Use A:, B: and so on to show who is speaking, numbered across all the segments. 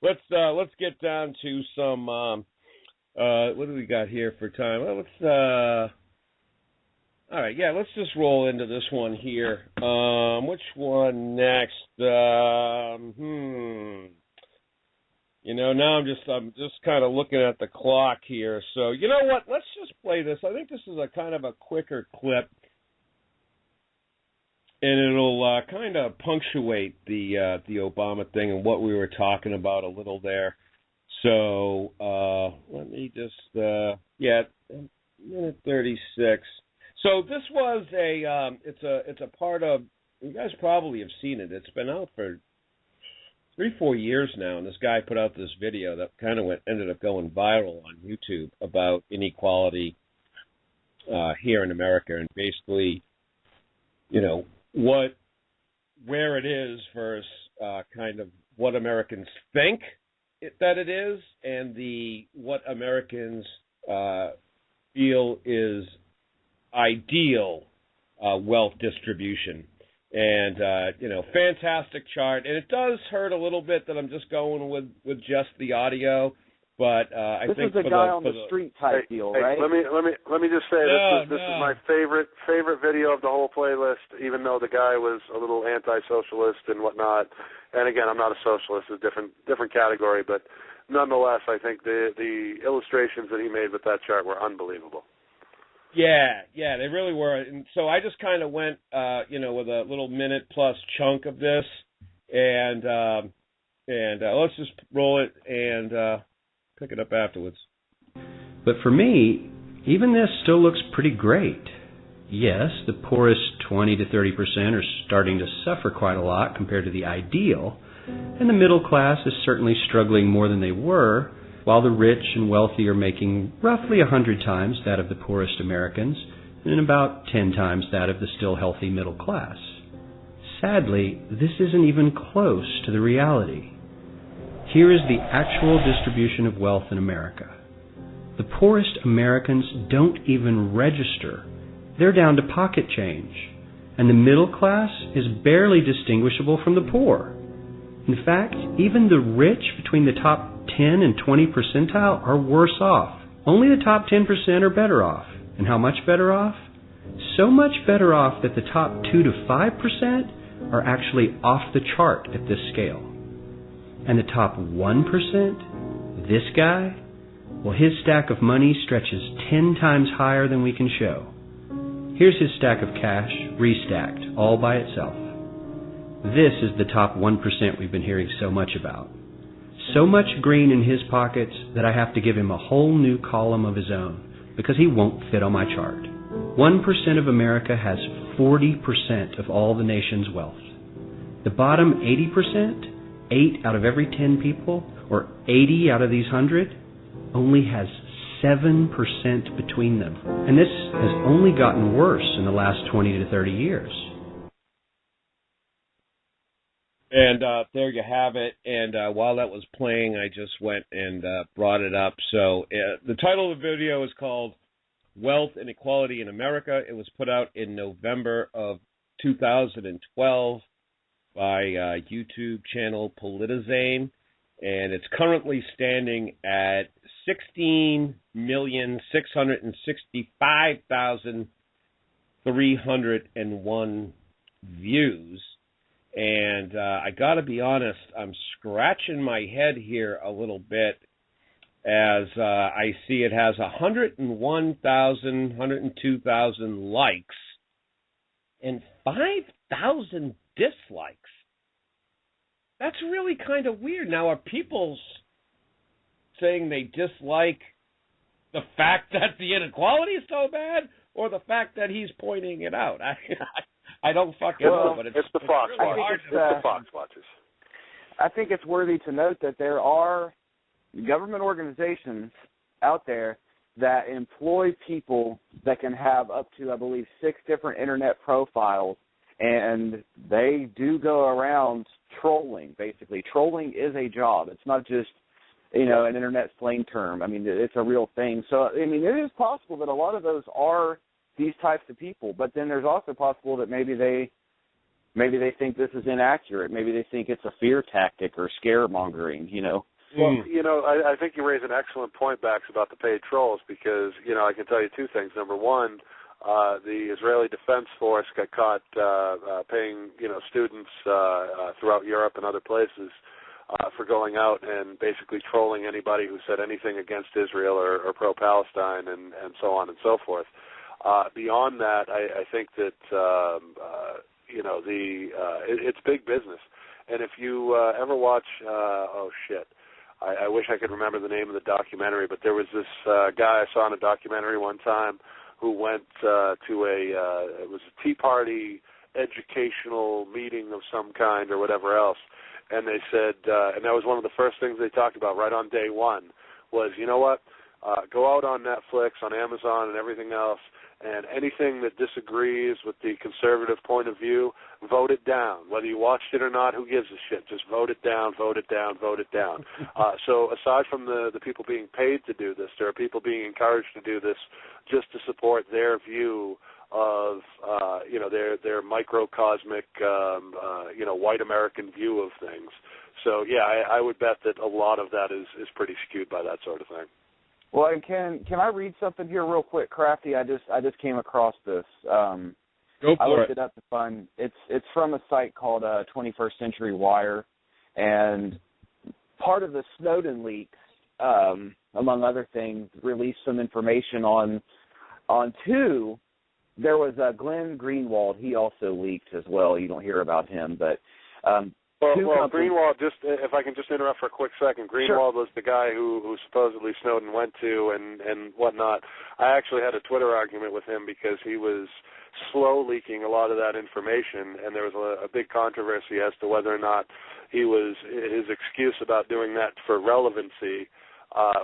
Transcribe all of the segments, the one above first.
A: let's get down to some. What do we got here for time? Well, let's. All right, yeah, let's just roll into this one here. Which one next? Now I'm just kind of looking at the clock here. So you know what? Let's just play this. I think this is a kind of a quicker clip, and it'll kind of punctuate the Obama thing and what we were talking about a little there. So let me just minute 36. So this was it's a part of, you guys probably have seen it. It's been out for 3-4 years now, and this guy put out this video that kind of ended up going viral on YouTube about inequality here in America, and basically, where it is versus kind of what Americans think that it is, and what Americans feel is ideal wealth distribution. And, fantastic chart. And it does hurt a little bit that I'm just going with just the audio, but I think
B: this is a guy on the street type deal, right?
C: Let me just say this is my favorite video of the whole playlist, even though the guy was a little anti-socialist and whatnot. And again, I'm not a socialist; it's a different category, but nonetheless, I think the illustrations that he made with that chart were unbelievable.
A: Yeah, they really were. And so I just kind of went, with a little minute plus chunk of this, and let's just roll it and pick it up afterwards.
D: But for me, even this still looks pretty great. Yes, the poorest 20 to 30% are starting to suffer quite a lot compared to the ideal, and the middle class is certainly struggling more than they were, while the rich and wealthy are making roughly 100 times that of the poorest Americans and about 10 times that of the still healthy middle class. Sadly, this isn't even close to the reality. Here is the actual distribution of wealth in America. The poorest Americans don't even register. They're down to pocket change, and the middle class is barely distinguishable from the poor. In fact, even the rich between the top 10 and 20 percentile are worse off. Only the top 10% are better off. And how much better off? So much better off that the top 2 to 5% are actually off the chart at this scale. And the top 1%, this guy, well, his stack of money stretches 10 times higher than we can show. Here's his stack of cash, restacked, all by itself. This is the top 1% we've been hearing so much about. So much green in his pockets that I have to give him a whole new column of his own because he won't fit on my chart. 1% of America has 40% of all the nation's wealth. The bottom 80%, 8 out of every 10 people, or 80 out of these 100, only has 7% between them. And this has only gotten worse in the last 20 to 30 years.
A: And there you have it. And while that was playing, I just went and brought it up. So the title of the video is called Wealth Inequality in America. It was put out in November of 2012 by YouTube channel Politizane. And it's currently standing at 16,665,301 views. And I got to be honest, I'm scratching my head here a little bit as I see it has 102,000 likes and 5,000 dislikes. That's really kind of weird. Now, are people saying they dislike the fact that the inequality is so bad, or the fact that he's pointing it out? I don't fucking know, but it's
C: the Fox Watchers. It's the Fox Watchers.
B: I think it's worthy to note that there are government organizations out there that employ people that can have up to, I believe, 6 different internet profiles, and they do go around trolling, basically. Trolling is a job. It's not just, an internet slang term. I mean, it's a real thing. So, I mean, it is possible that a lot of those are these types of people, but then there's also possible that maybe they Maybe they think this is inaccurate. Maybe they think it's a fear tactic or scaremongering, you know.
C: Well, I think you raise an excellent point, Bax, about the paid trolls because, I can tell you two things. Number one, the Israeli Defense Force got caught paying, students throughout Europe and other places for going out and basically trolling anybody who said anything against Israel or pro-Palestine and so on and so forth. Beyond that, I think that, it's big business. And if you ever watch, I wish I could remember the name of the documentary, but there was this guy I saw in a documentary one time who went to it was a Tea Party educational meeting of some kind or whatever else, and they said, and that was one of the first things they talked about right on day one, was, you know what, go out on Netflix, on Amazon, and everything else, and anything that disagrees with the conservative point of view, vote it down. Whether you watched it or not, who gives a shit? Just vote it down, vote it down, vote it down. So aside from the people being paid to do this, there are people being encouraged to do this just to support their view of, their microcosmic, white American view of things. So, yeah, I would bet that a lot of that is pretty skewed by that sort of thing.
B: Well, and can I read something here real quick, Crafty? I just came across this.
A: Go for
B: I looked it up to find it's from a site called 21st Century Wire, and part of the Snowden leaks, among other things, released some information on two. There was Glenn Greenwald. He also leaked as well. You don't hear about him, but.
C: Well, Greenwald, just if I can just interrupt for a quick second, Greenwald
B: Sure.
C: was the guy who supposedly Snowden went to and whatnot. I actually had a Twitter argument with him because he was slow leaking a lot of that information, and there was a big controversy as to whether or not his excuse about doing that for relevancy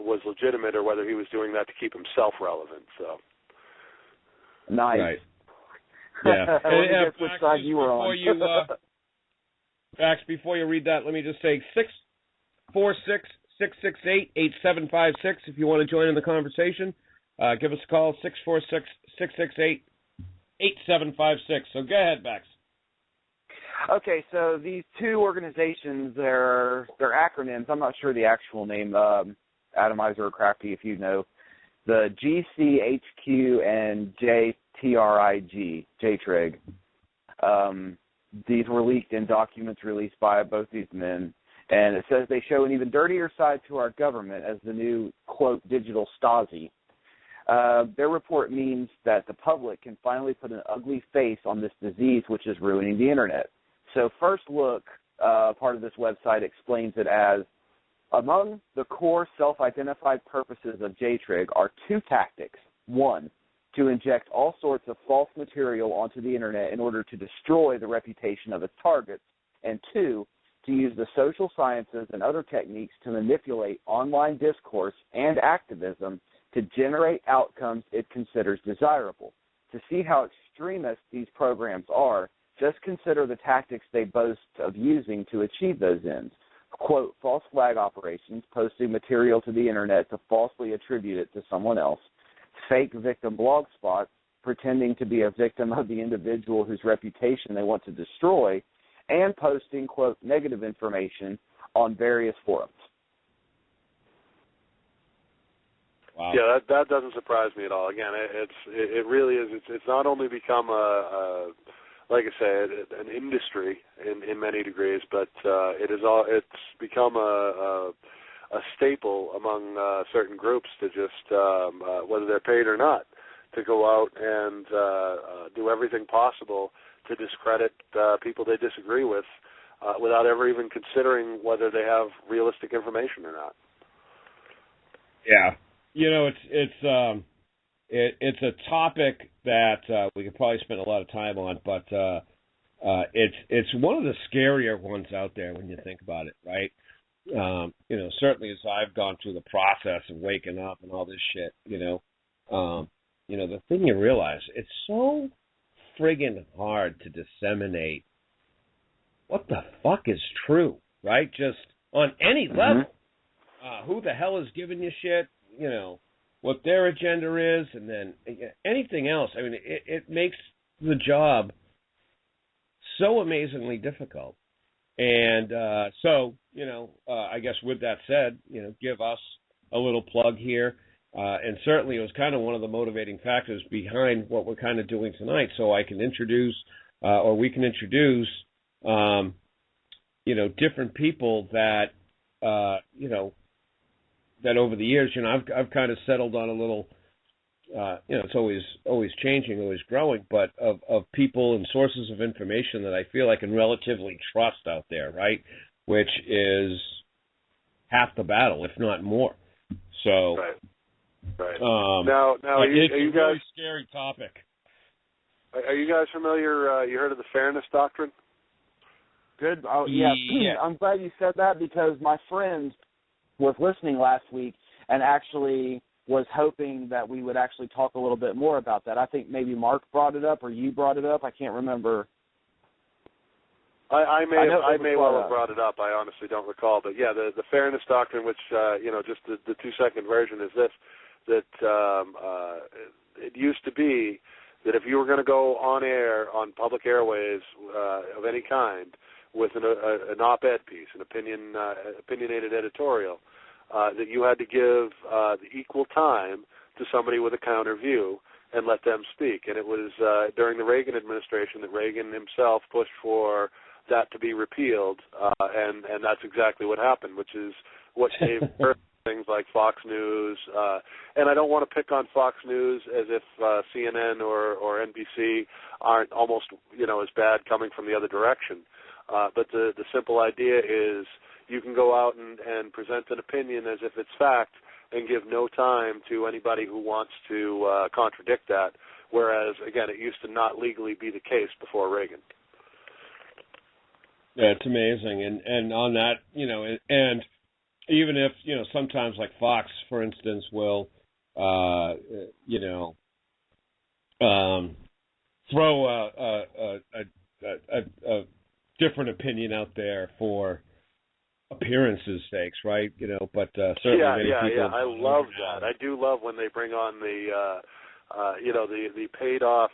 C: was legitimate or whether he was doing that to keep himself relevant. So.
B: Nice.
A: Right. Yeah.
B: Let me guess which side you were on.
A: Bax, before you read that, let me just say 646-668-8756 if you want to join in the conversation. Give us a call, 646-668-8756. So go ahead, Bax.
B: Okay, so these two organizations, they're acronyms. I'm not sure the actual name, Adamizer or Crafty, if you know. The GCHQ and JTRIG, JTRIG. These were leaked in documents released by both these men, and it says they show an even dirtier side to our government as the new, quote, digital Stasi. Their report means that the public can finally put an ugly face on this disease which is ruining the Internet. So First Look, part of this website, explains it as, among the core self-identified purposes of JTRIG are two tactics. One, to inject all sorts of false material onto the Internet in order to destroy the reputation of its targets, and two, to use the social sciences and other techniques to manipulate online discourse and activism to generate outcomes it considers desirable. To see how extremist these programs are, just consider the tactics they boast of using to achieve those ends. Quote, false flag operations, posting material to the Internet to falsely attribute it to someone else, fake victim blog spots, pretending to be a victim of the individual whose reputation they want to destroy, and posting, quote, negative information on various forums.
A: Wow.
C: Yeah, that doesn't surprise me at all. Again, it really is. It's not only become like I say, an industry in many degrees, but it's become a staple among certain groups to just, whether they're paid or not, to go out and do everything possible to discredit people they disagree with without ever even considering whether they have realistic information or not.
A: Yeah. It's a topic that we could probably spend a lot of time on, but it's one of the scarier ones out there when you think about it, right? Certainly as I've gone through the process of waking up and all this shit, the thing you realize, it's so friggin' hard to disseminate what the fuck is true, right? Just on any level. Who the hell is giving you shit, what their agenda is, and then anything else. I mean, it makes the job so amazingly difficult. And so, I guess with that said, give us a little plug here. And certainly it was kind of one of the motivating factors behind what we're kind of doing tonight. So I can introduce, or we can introduce, different people that, that over the years, I've kind of settled on a little, it's always changing, always growing, but of people and sources of information that I feel I can relatively trust out there, right? Which is half the battle, if not more. So,
C: right. Now, are you
A: a
C: guys?
A: Really scary topic.
C: Are you guys familiar? You heard of the fairness doctrine?
B: Good. Oh, yeah. I'm glad you said that because my friend was listening last week and actually was hoping that we would actually talk a little bit more about that. I think maybe Mark brought it up or you brought it up. I can't remember.
C: I may well have brought it up. I honestly don't recall. But, yeah, the fairness doctrine, which, just the 2-second version is this, that it used to be that if you were going to go on air on public airways of any kind with an op-ed piece, an opinionated editorial, that you had to give the equal time to somebody with a counter view and let them speak. And it was during the Reagan administration that Reagan himself pushed for that to be repealed, and that's exactly what happened, which is what gave birth to things like Fox News. And I don't want to pick on Fox News as if CNN or NBC aren't almost, as bad coming from the other direction. But the simple idea is you can go out and present an opinion as if it's fact and give no time to anybody who wants to contradict that, whereas, again, it used to not legally be the case before Reagan.
A: Yeah, it's amazing. And on that, and even if, sometimes like Fox, for instance, will, throw a different opinion out there for appearances' sakes, right? But certainly many people.
C: I love that. I do love when they bring on the, the paid-off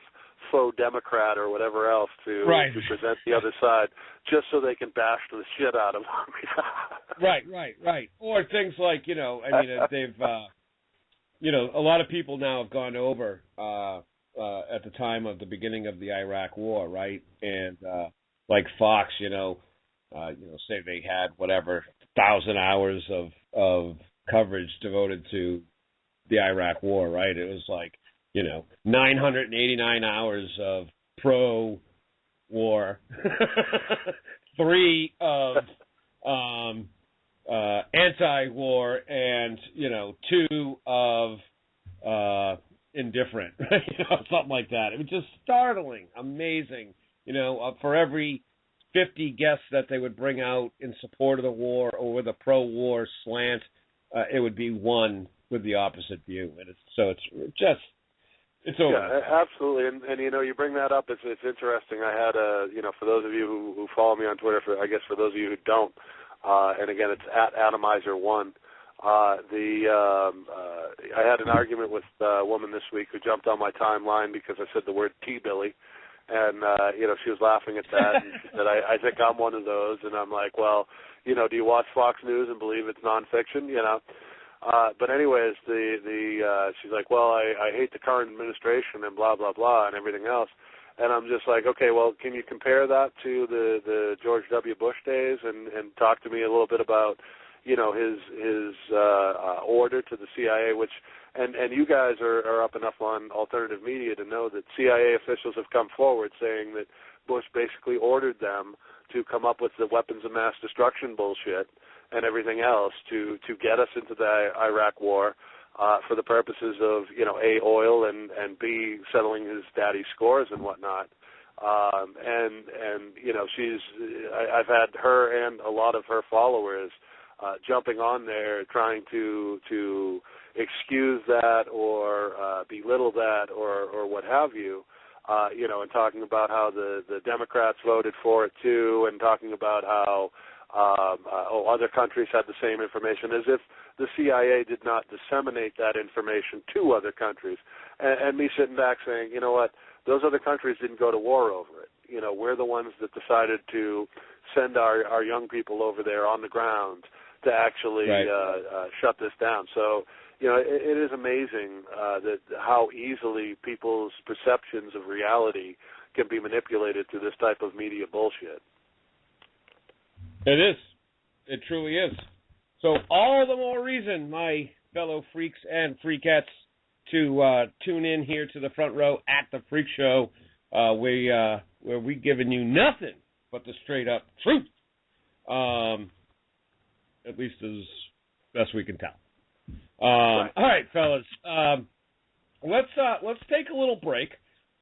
C: faux Democrat or whatever else to present the other side, just so they can bash the shit out of them.
A: Right. Or things like, they've, a lot of people now have gone over at the time of the beginning of the Iraq War, right? And like Fox, say they had whatever 1,000 hours of coverage devoted to the Iraq War, right? It was like, 989 hours of pro-war, 3 of anti-war, and 2 of indifferent, something like that. It was just startling, amazing. For every 50 guests that they would bring out in support of the war or with a pro-war slant, it would be one with the opposite view, and it's over.
C: Yeah, absolutely, and you bring that up. It's interesting. I had for those of you who follow me on Twitter, for those of you who don't, and again, it's at Adamizer1. I had an argument with a woman this week who jumped on my timeline because I said the word T-Billy. And, she was laughing at that, and she said, I think I'm one of those. And I'm like, well, do you watch Fox News and believe it's nonfiction, But anyways, she's like, well, I hate the current administration and blah, blah, blah, and everything else. And I'm just like, okay, well, can you compare that to the George W. Bush days and talk to me a little bit about, his order to the CIA, which, and you guys are up enough on alternative media to know that CIA officials have come forward saying that Bush basically ordered them to come up with the weapons of mass destruction bullshit and everything else to get us into the Iraq war for the purposes of, A, oil, and B, settling his daddy's scores and whatnot. I've had her and a lot of her followers jumping on there trying to excuse that or belittle that or what have you, and talking about how the Democrats voted for it too, and talking about how other countries had the same information, as if the CIA did not disseminate that information to other countries. And me sitting back saying, you know what, those other countries didn't go to war over it. we're the ones that decided to send our young people over there on the ground to actually shut this down. So, it is amazing that how easily people's perceptions of reality can be manipulated through this type of media bullshit.
A: It is. It truly is. So all the more reason, my fellow freaks and freakettes, to tune in here to the front row at the Freak Show, where we giving you nothing but the straight up truth, at least as best we can tell. All right, fellas, let's take a little break.